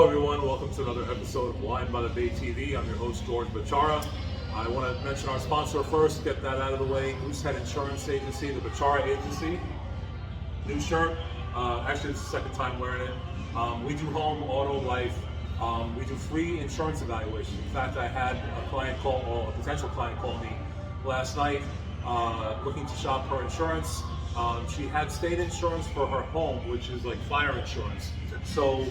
Hello everyone, welcome to another episode of Wine by the Bay TV. I'm your host George Bachara. I want to mention our sponsor first, get that out of the way. Toolshed Insurance Agency, the Bachara Agency. New shirt, actually it's the second time wearing it. We do home, auto, life. We do free insurance evaluations. In fact, I had a client call, or a potential client call me last night looking to shop her insurance. She had state insurance for her home, which is like fire insurance. So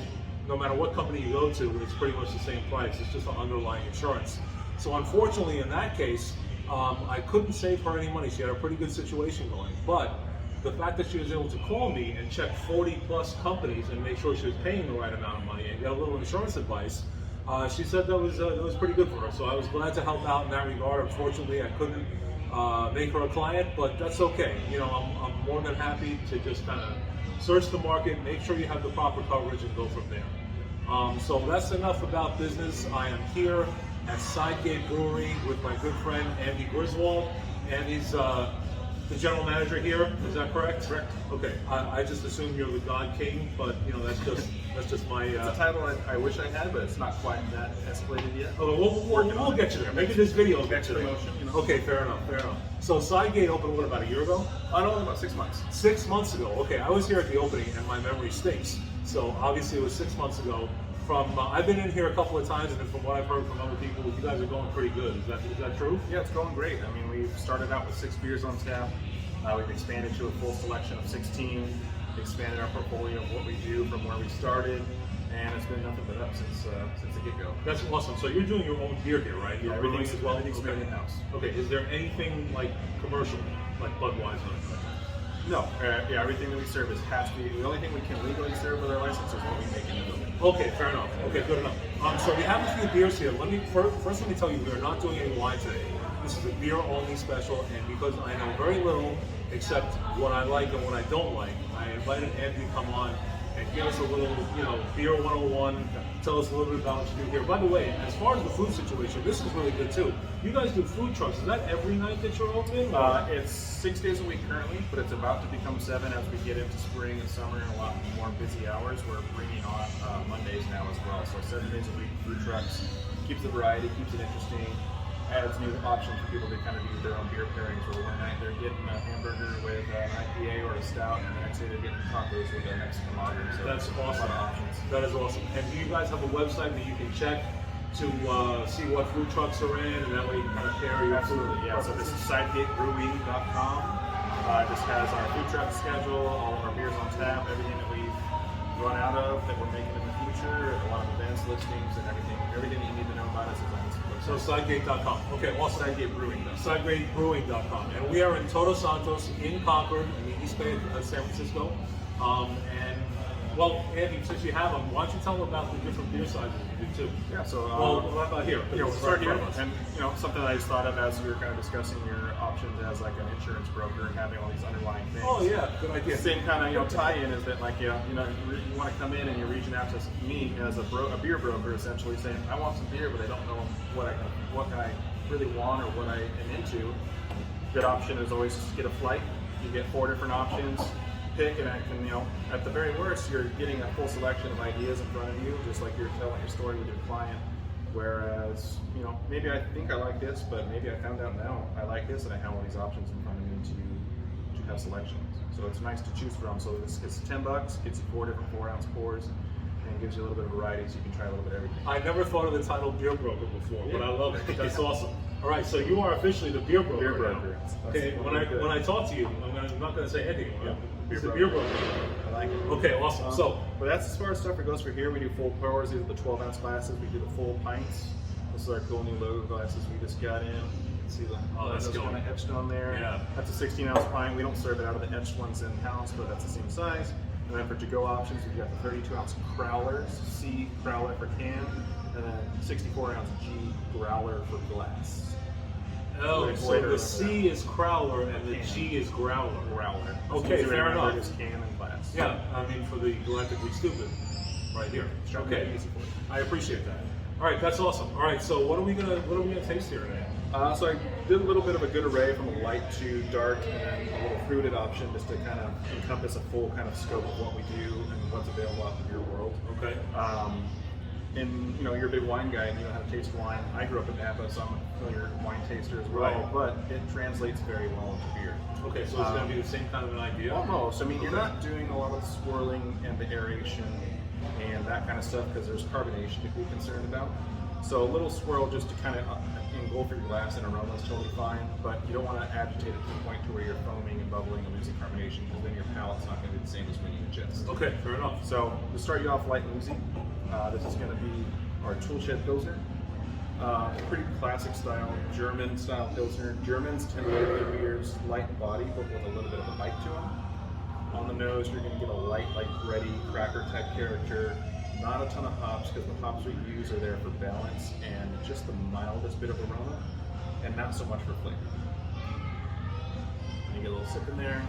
no matter what company you go to, it's pretty much the same price. It's just an underlying insurance. So unfortunately, in that case, I couldn't save her any money. She had a pretty good situation going. But the fact that she was able to call me and check 40 plus companies and make sure she was paying the right amount of money and get a little insurance advice, she said that was pretty good for her. So I was glad to help out in that regard. Unfortunately, I couldn't make her a client, but that's okay. You know, I'm more than happy to just kind of search the market, make sure you have the proper coverage, and go from there. So that's enough about business. I am here at Sidegate Brewery with my good friend Andy Griswold. Andy's the general manager here. Is that correct? Correct. Okay. I just assume you're the God King, but you know that's just my. It's a title I wish I had, but it's not quite that escalated yet. Oh, we'll get you there. Maybe this video will get you there. Promotion, you know? Okay, fair enough. So Sidegate opened what, about a year ago? No, about 6 months. 6 months ago. Okay, I was here at the opening, and my memory stinks. So obviously it was 6 months ago. I've been in here a couple of times, and from what I've heard from other people, you guys are going pretty good. Is that true? Yeah, it's going great. I mean, we've started out with 6 beers on tap. We've expanded to a full selection of 16. Expanded our portfolio of what we do from where we started, and it's been nothing but up since the get-go. That's awesome. So you're doing your own beer here, right? Yeah, everything's made in-house. Okay. Is there anything like commercial, like Budweiser? No. Yeah, everything that we serve has to be. The only thing we can legally serve with our license is what we make in the building. Okay, fair enough. Okay, good enough. So we have a few beers here. First let me tell you, we are not doing any wine today. This is a beer-only special, and because I know very little except what I like and what I don't like, I invited Andy to come on and give us a little, beer 101, tell us a little bit about what you do here. By the way, as far as the food situation, this is really good too. You guys do food trucks. Is that every night that you're open? It's 6 days a week currently, but it's about to become 7 as we get into spring and summer and a lot more busy hours. We're bringing on Mondays now as well. So 7 days a week, food trucks. Keeps the variety, keeps it interesting. Adds new options for people to kind of do their own beer pairings, where one night they're getting a hamburger with an IPA or a stout, and the next day they're getting tacos with a Mexican lager. So that's awesome. Options. That is awesome. And do you guys have a website that you can check to see what food trucks are in, and that way you can kind of pair your Absolutely, yeah. So this is SidegateBrewing.com. This has our food truck schedule, all of our beers on tap, everything that we've run out of, that we're making in the future, a lot of events, listings, and everything that you need to know about us is on this website. So Sidegate.com. Okay, awesome. SidegateBrewing.com. SidegateBrewing.com. And we are in Todos Santos in Concord, in the East Bay of San Francisco. Well, Andy, since you have them, why don't you tell them about the different beer sizes you do too? Yeah, so what about here? We'll start here, and something I just thought of as we were kind of discussing your options as like an insurance broker and having all these underlying things. Oh yeah, good idea. Same kind of tie-in is that like you want to come in and you're reaching out to me as a beer broker, essentially saying I want some beer, but I don't know what I really want or what I am into. Good option is always just get a flight. You get 4 different options. Pick, and I can, at the very worst, you're getting a full selection of ideas in front of you, just like you're telling your story with your client. Whereas, maybe I think I like this, but maybe I found out now I like this, and I have all these options in front of me to have selections. So it's nice to choose from. So this gets $10, gets you 4 different 4-ounce pours, and gives you a little bit of variety, so you can try a little bit of everything. I never thought of the title beer broker before, but I love it. That's awesome. All right, so you are officially the beer broker. Beer broker. Okay, when I talk to you, I'm not going to say anything. It's a beer broker. I like it. Okay, awesome. But that's as far as stuff that goes for here. We do full pours. These are the 12-ounce glasses. We do the full pints. This is our cool new logo glasses we just got in. You can see the logos kind of etched on there. Yeah. That's a 16-ounce pint. We don't serve it out of the etched ones in-house, but that's the same size. And then for to-go options, we've got the 32-ounce growlers, C growler for can, and then 64-ounce G growler for glass. Oh, so the C is crowler and the G is growler. Growler. Okay, fair enough. It's can and glass. Yeah, I mean for the galactically stupid, right here. Okay, easy for you. I appreciate that. All right, that's awesome. All right, so what are we gonna taste here today? So I did a little bit of a good array from a light to dark and a little fruited option just to kind of encompass a full kind of scope of what we do and what's available out in your world. Okay. and you're a big wine guy and you know how to taste wine. I grew up in Napa, so I'm a familiar wine taster as well. Right. But it translates very well into beer. Okay, so it's going to be the same kind of an idea? Almost. I mean, you're not doing a lot of swirling and the aeration and that kind of stuff because there's carbonation to be concerned about. So a little swirl just to kind of engulf your glass in aroma is totally fine, but you don't want to agitate it to the point to where you're foaming and bubbling and losing carbonation, because then your palate's not going to be the same as when you ingest. Okay, fair enough. So to start you off light and easy, this is going to be our Toolshed Pilsner. Pretty classic style, German style Pilsner. Germans tend to make their beers light in body, but with a little bit of a bite to them. On the nose, you're going to get a light, like bready, cracker type character. Not a ton of hops, because the hops we use are there for balance and just the mildest bit of aroma, and not so much for flavor. You get a little sip in there.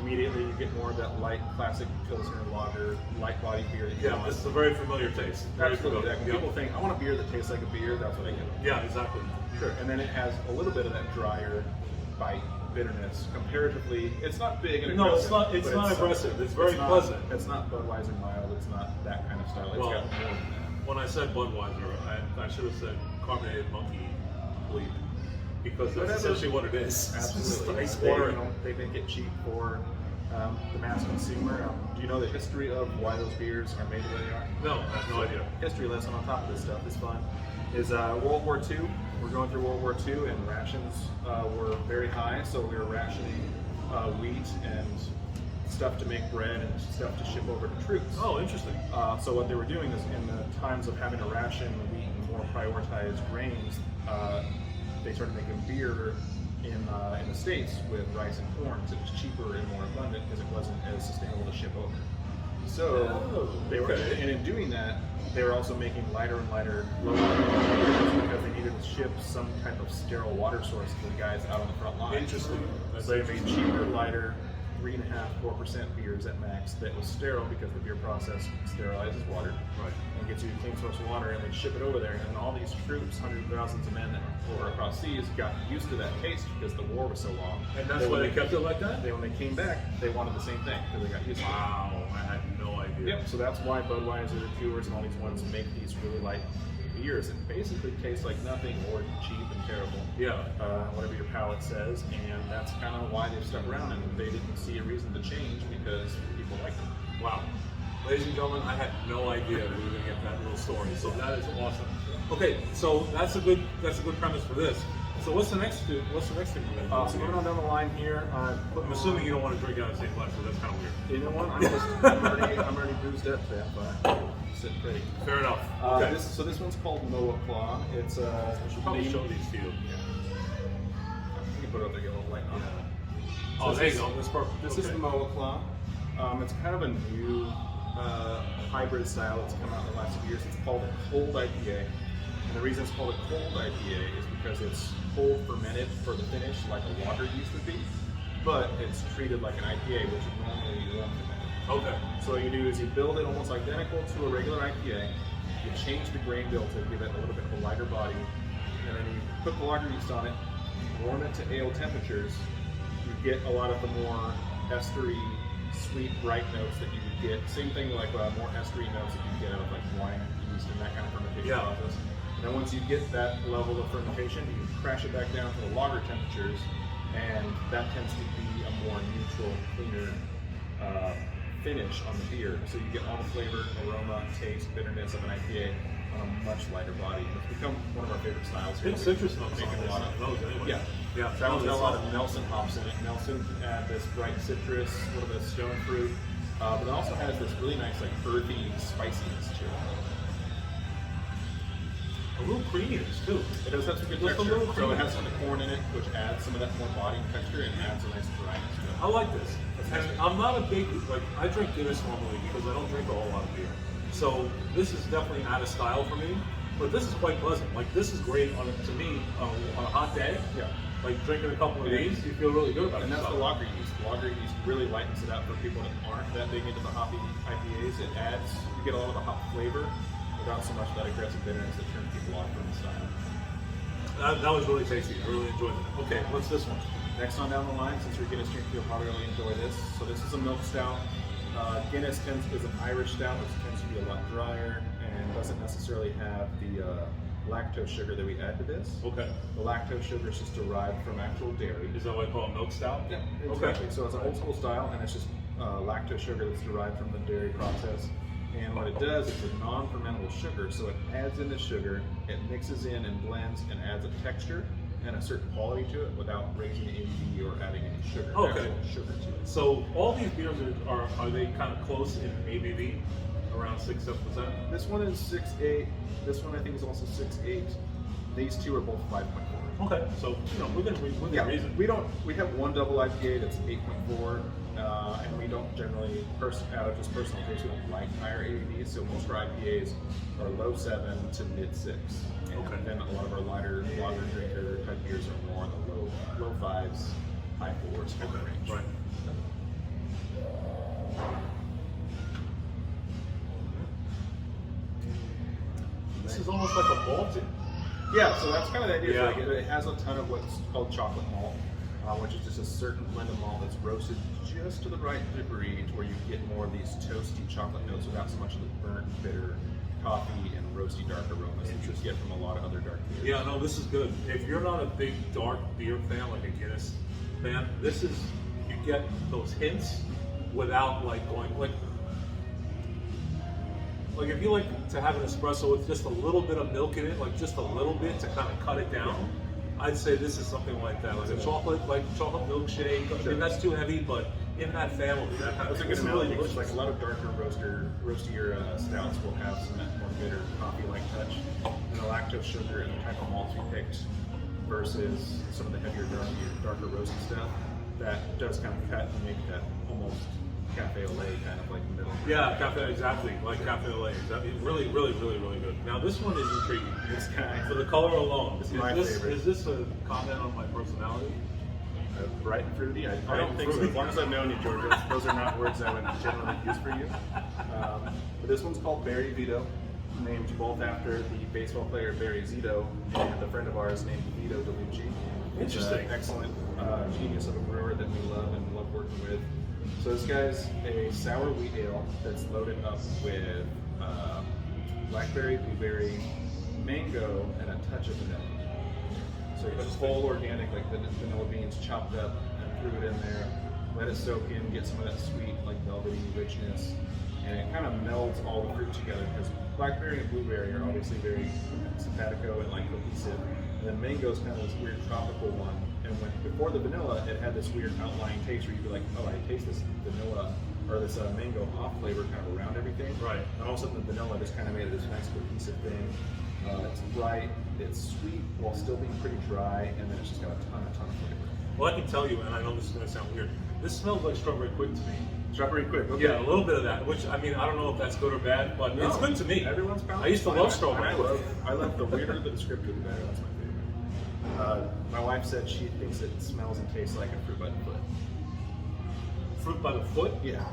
Immediately, you get more of that light, classic Pilsner lager, light body beer that you want. This is a very familiar taste. Very Absolutely. familiar. People think, I want a beer that tastes like a beer, that's what I get. Yeah, exactly. Sure. And then it has a little bit of that drier bite, bitterness. Comparatively, it's not big and aggressive. No, it's not aggressive. It's very pleasant. It's not Budweiser mild. It's not that kind of style. It's Well, got more than that. when I said Budweiser, I should have said carbonated monkey bleep, because that's essentially what it is. Absolutely. It's ice water. They make it cheap for the mass consumer. Do you know the history of why those beers are made the way they are? No, I have no idea. History lesson on top of this stuff is fun. Is World War II. We're going through World War II, and rations were very high, so we were rationing wheat and stuff to make bread and stuff to ship over to troops. Oh, interesting. So what they were doing is, in the times of having to ration wheat and more prioritized grains, they started making beer in the States with rice and corn, because it was cheaper and more abundant, because it wasn't as sustainable to ship over. So they were, and in doing that, they were also making lighter and lighter, lower beers, because they needed to ship some type of sterile water source to the guys out on the front line. Interesting. So they made cheaper, lighter, 3.5–4% beers at max that was sterile, because the beer process sterilizes water, Right. and gets you clean source water, and they ship it over there. And all these troops, hundreds of thousands of men that were across seas, got used to that taste because the war was so long. And that's why they kept it like that? When they came back, they wanted the same thing because they got used to it. Wow, I had no idea. Yep, so that's why Budweiser, Coors, and all these ones make these really light beers that basically taste like nothing or cheap and terrible. Yeah. Whatever your palate says, and that's kind of why they've stuck around, and they didn't see a reason to change because people like them. Wow. Ladies and gentlemen, I had no idea we were going to get that little story, so that is awesome. Okay, so that's a good premise for this. So what's the next thing we're going to do? So moving on down the line here, I'm assuming you don't want to drink out of the same glass, so that's kind of weird. You know what? I'm already bruised up to that, but sitting pretty. Fair enough. Okay. This one's called Moa Claw. It's I should probably show these to you. Yeah. You can put it up there, get a little light on it. Oh, there you go. That's perfect. This is the Moa Claw. It's kind of a new hybrid style that's come out in the last few years. It's called a cold IPA. And the reason it's called a cold IPA is because it's cold fermented for the finish, like a lager yeast would be, but it's treated like an IPA, which is normally warm fermented. Okay. So what you do is you build it almost identical to a regular IPA. You change the grain bill to give it a little bit of a lighter body, and then you put the lager yeast on it, warm it to ale temperatures. You get a lot of the more estery, sweet, bright notes that you would get. Same thing like more estery notes that you get out of like wine yeast and that kind of fermentation process. And then once you get that level of fermentation, you crash it back down to the lager temperatures, and that tends to be a more neutral, cleaner finish on the beer. So you get all the flavor, aroma, taste, bitterness of an IPA on a much lighter body. It's become one of our favorite styles. It's interesting. Making a lot of those anyway. Yeah. That one's got a lot of Nelson hops in it. Nelson add this bright citrus, a little bit of stone fruit, but it also has this really nice like earthy spiciness to it. A little creaminess too. It does have some good Just a texture. little So it has some of the corn in it, which adds some of that more body and texture and adds a nice dryness to it. I like this. And I'm not a big, I drink Guinness normally because I don't drink a whole lot of beer. So this is definitely out of style for me, but this is quite pleasant. Like this is great to me on a hot day. Yeah. Like drinking a couple of these, you feel really good about it. And that's the lager yeast. Lager yeast really lightens it up for people that aren't that big into the hoppy IPAs. It adds, you get a lot of the hop flavor without so much that aggressive bitterness that turns people off from the style. That was really tasty. I really enjoyed it. Okay, what's this one? Next on down the line, since you're Guinness drink, you'll probably really enjoy this. So this is a milk stout. Guinness is an Irish stout, which tends to be a lot drier and doesn't necessarily have the lactose sugar that we add to this. Okay. The lactose sugar is just derived from actual dairy. Is that what I call a milk stout? Yeah, exactly. Okay. So it's an old school style, and it's just lactose sugar that's derived from the dairy process. And what it does, it's a non-fermentable sugar, so it adds in the sugar, it mixes in and blends and adds a texture and a certain quality to it without raising the ABV or adding any sugar, Okay. actual sugar to it. So all these beers are they kind of close in ABV, around 6-7%? This one is 6.8. This one I think is also 6.8. These two are both 5.4. Okay. So within reason. We have one double IPA that's 8.4, and we don't generally, out of just personal taste, we don't like higher ABVs. So most of our IPAs are low 7 to mid 6. And Okay. then a lot of our lighter lager drinker type beers are more in the low 5s, high 4s kind of range. Right. This is almost like a malted. Yeah, so that's kind of the idea. Yeah. Like it has a ton of what's called chocolate malt, which is just a certain blend of malt that's roasted just to the right degree to where you get more of these toasty chocolate notes without so much of the burnt, bitter coffee and roasty dark aromas that you get from a lot of other dark beers. Yeah, no, this is good. If you're not a big dark beer fan, like a Guinness fan, this is, you get those hints without going like if you like to have an espresso with just a little bit of milk in it, like just a little bit to kind of cut it down, I'd say this is something like that, like a chocolate milkshake. I mean, that's too heavy, but in that family, that kind That's a of good it's analogy really because delicious. like a lot of darker roastier stouts will have some of that more bitter coffee-like touch and the lactose sugar and the type of malts we picked versus some of the heavier, darker roasty stuff. That does kind of cut and make that almost cafe au lait kind of like middle. Yeah, cafe, exactly, like cafe au lait. Exactly. Really, really, really, really good. Now this one is intriguing. This guy, For the color alone, It's my favorite. Is this a comment on my personality? bright and fruity. I Bright don't and think so. fruity. As long as I've known you, George, those are not words I would generally use for you. But this one's called Barry Vito, named both after the baseball player Barry Zito and a friend of ours named Vito DeLucci. Interesting. An excellent genius of a brewer that we love and love working with. So this guy's a sour wheat ale that's loaded up with blackberry, blueberry, mango, and a touch of vanilla. So you put whole organic, like the vanilla beans chopped up and threw it in there, let it soak in, get some of that sweet, like velvety richness, and it kind of melds all the fruit together because blackberry and blueberry are obviously very simpatico and like cohesive. And then mango is kind of this weird tropical one. And before the vanilla, it had this weird outlying taste where you'd be like, oh, I taste this vanilla or this mango off flavor kind of around everything. Right. And all of a sudden the vanilla just kind of made it this nice cohesive thing. It's bright, it's sweet while still being pretty dry, and then it's just got a ton of flavor. Well, I can tell you, and I know this is going to sound weird, this smells like strawberry quick to me. Strawberry quick, okay. Yeah, a little bit of that, which, I mean, I don't know if that's good or bad, but No, it's good to me. Everyone's palate. I used to love strawberry. I love the weirder the descriptor, the better. That's my favorite. My wife said she thinks it smells and tastes like a fruit by the foot. Fruit by the foot? Yeah,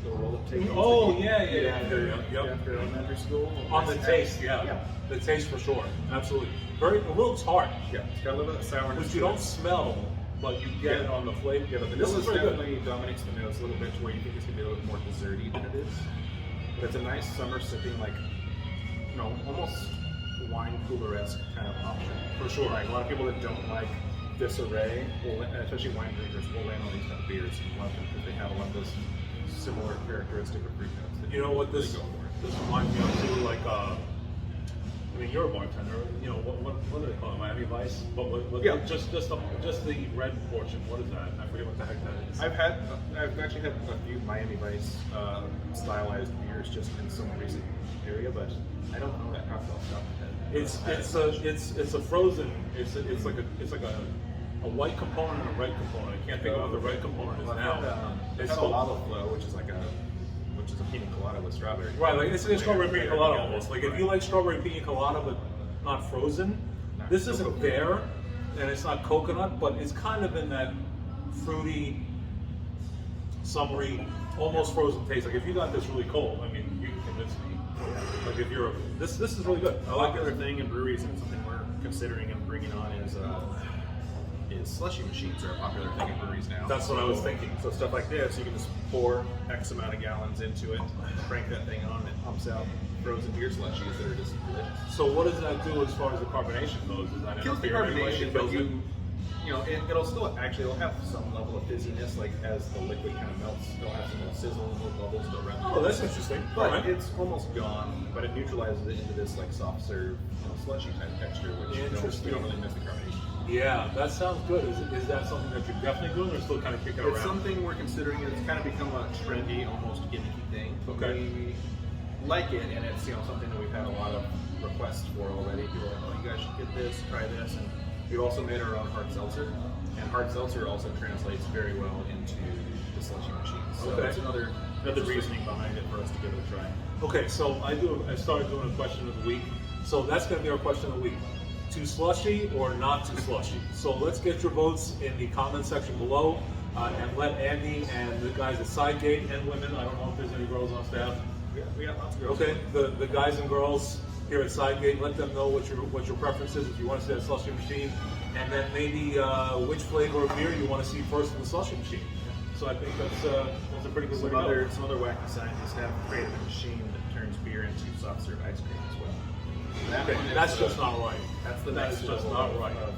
the roll-up tape. Oh, yeah. After elementary school. On the taste, yeah. Yeah. The taste for sure, absolutely. Very, a little tart, Yeah, it's got a little bit of sourness. which you to don't it. smell, but you get it on the flavor. Yeah, the This vanilla is very good. definitely dominates the nose a little bit to where you think it's gonna be a little bit more desserty than it is. But it's a nice summer sipping, like, almost wine cooler-esque kind of option. For sure. Like a lot of people that don't like this array, especially wine drinkers, will land on these kind of beers and love them because they have a lot of those similar characteristic of fruit notes. that You know what really this go for. this reminds me of too, like I mean, you're a bartender. You know what do they call it? Miami Vice, but with Yeah. just the red portion. What is that? I forget what the heck that is. I've actually had a few Miami Vice stylized beers just in some recent area, but I don't know that cocktail stuff. It's a frozen. It's like a white component and a red component. I can't think of what the red component is now. It's It's a called- lava flow, which is a pina colada with strawberry. Right, like it's strawberry pina colada Yeah. almost. Like if you like strawberry pina colada but not frozen, this so isn't coconut. there, and it's not coconut, but it's kind of in that fruity, summery, almost frozen taste. Like if you got this really cold, I mean, you can convince me. Like if you're this is really good. I A like popular it. thing in breweries and something we're considering and bringing on is slushy machines are a popular thing in breweries now. That's what I was thinking. So stuff like this, you can just pour X amount of gallons into it, crank that thing on, and it pumps out frozen beer slushies that are just delicious. So what does that do as far as the carbonation goes? Does that Kills the interfere in any way? carbonation, It but kills it? it'll still actually it'll have some level of fizziness, like as the liquid kind of melts, it'll have some little sizzle, little bubbles still around. Oh, that's interesting. But All right. it's almost gone. But it neutralizes it into this like soft serve, slushy type texture, which you don't really miss the carbonation. Yeah, that sounds good. Is that something that you're definitely doing, or still kind of kicking around? It's something we're considering. It's kind of become a trendy, almost gimmicky thing. Okay. We like it, and it's something that we've had a lot of requests for already. People are like, "Oh, you guys should get this, try this," and we've also made our own hard seltzer. And hard seltzer also translates very well into the slushy machines. So Okay. that's another reasoning behind it for us to give it a try. Okay, so I started doing a question of the week. So that's going to be our question of the week. Too slushy or not too slushy? So let's get your votes in the comment section below, and let Andy and the guys at Sidegate and women, I don't know if there's any girls on staff. We got lots of girls. Okay, the guys and girls here at Sidegate, let them know what your preference is if you want to see that slushy machine, and then maybe which flavor of beer you want to see first in the slushy machine. So I think that's a pretty good way to go. Some other wacky scientists have created a machine that turns beer into soft serve ice cream as well. Okay, that's just not right. That's the That's next just level not of, right. of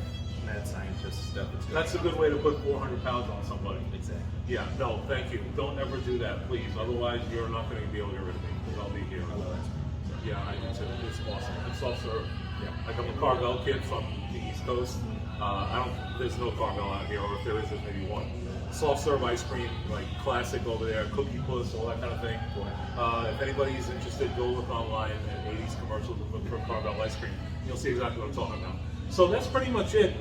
mad scientist stuff. That's a good way to put 400 pounds on somebody. Exactly. Yeah, no, thank you. Don't ever do that, please. Otherwise, you're not going to be able to get rid of me, because I'll be here. I love it. Yeah, I do too. It's awesome. It's also, Yeah. like I'm a Carvel kid from the East Coast. There's no Carvel out here, or if there is, there's maybe one. Soft serve ice cream, like classic over there, cookie puss, all that kind of thing. If anybody's interested, go look online at 80s commercials and look for Carvel ice cream. You'll see exactly what I'm talking about. So that's pretty much it.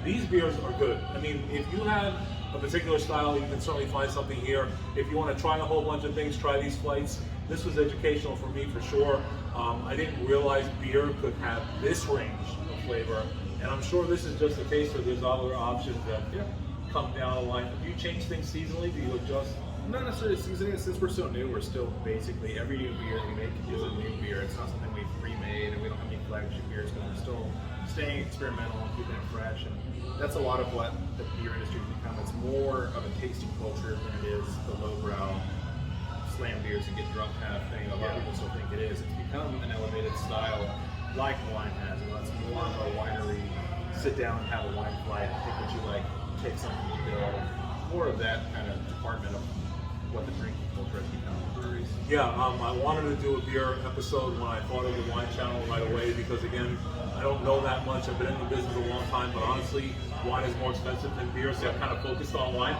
These beers are good. I mean, if you have a particular style, you can certainly find something here. If you want to try a whole bunch of things, try these flights. This was educational for me for sure. I didn't realize beer could have this range of flavor, and I'm sure this is just a case where there's other options that come down the line. Do you change things seasonally? Do you adjust? Not necessarily seasoning. Since we're so new, we're still basically every new beer we make is a new beer. It's not something we've pre-made, and we don't have any flagship beers, but we're still staying experimental and keeping it fresh. And that's a lot of what the beer industry has become. It's more of a tasting culture than it is the lowbrow slam beers and get drunk kind of thing. A lot of people still think it is. It's become an elevated style, like wine has. And it's more of a winery. Sit down and have a wine flight, pick what you like, take something to go. More of that kind of department of what the drinking culture has become in breweries. Yeah, I wanted to do a beer episode when I thought of the wine channel right away because, again, I don't know that much. I've been in the business a long time, but honestly, wine is more expensive than beer, so I've kind of focused on wine.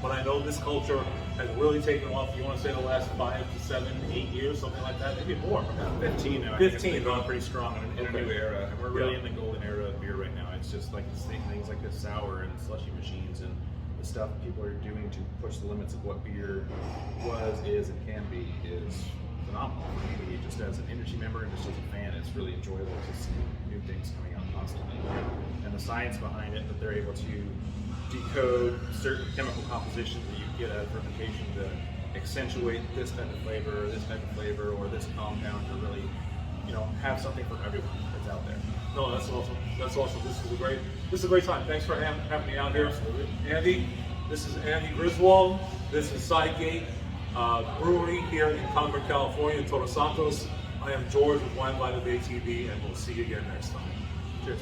But I know this culture has really taken off. You want to say the last 5 to 7, 8 years, something like that, maybe more. 15 now. 15, They've gone pretty strong in a new era, and we're really Yeah. in the golden era of beer right now. It's just like things like the sour and slushy machines and the stuff people are doing to push the limits of what beer was, is, and can be is phenomenal. For me, just as an industry member and just as a fan, it's really enjoyable to see new things coming out constantly. And the science behind it, that they're able to decode certain chemical compositions that you get out of fermentation to accentuate this type of flavor, or this type of flavor, or this compound to really, have something for everyone that's out there. No, that's awesome. That's awesome. This is a great time. Thanks for having me out here. Absolutely. Andy, this is Andy Griswold. This is Sidegate Brewery here in Concord, California, in Todos Santos. I am George with Wine by the Bay TV, and we'll see you again next time. Cheers.